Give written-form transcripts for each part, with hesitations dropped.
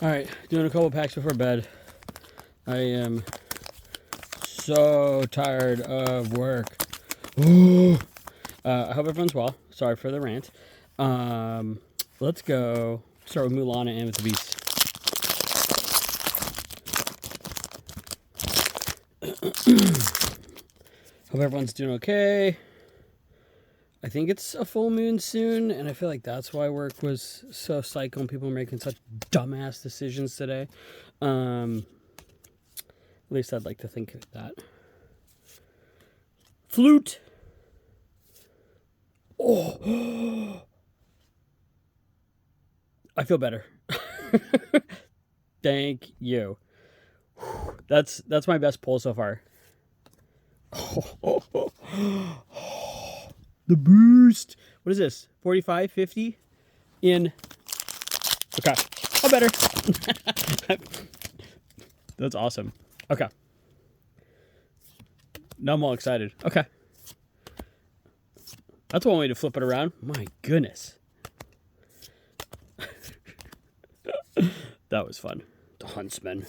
All right, doing a couple packs before bed. I am so tired of work. I hope everyone's well. Sorry for the rant. Let's go start with Mulan and with the Beast. Hope everyone's doing okay. I think it's a full moon soon, and I feel like that's why work was so psycho and people are making such dumbass decisions today. At least I'd like to think of that. Flute. Oh, I feel better. Thank you. That's my best pull so far. The boost. What is this? 45, 50 in. Okay. Oh, better. That's awesome. Okay. Now I'm all excited. Okay. That's one way to flip it around. My goodness. That was fun. The Huntsman.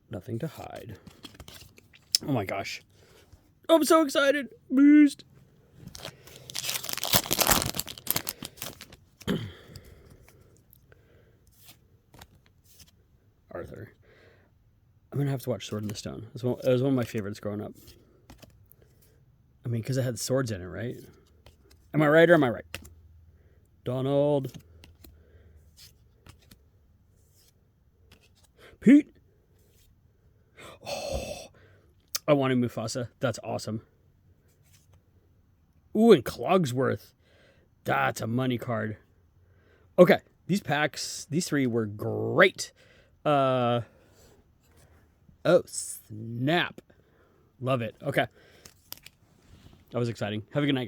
Nothing to hide. Oh my gosh. I'm so excited. Boost. Arthur. I'm going to have to watch Sword in the Stone. It was one of my favorites growing up. I mean, because it had swords in it, right? Am I right or am I right? Donald. Pete. Oh, I wanted Mufasa. That's awesome. Ooh, and Clogsworth. That's a money card. Okay, these packs, these three were great. Oh, snap. Love it. Okay. That was exciting. Have a good night, guys.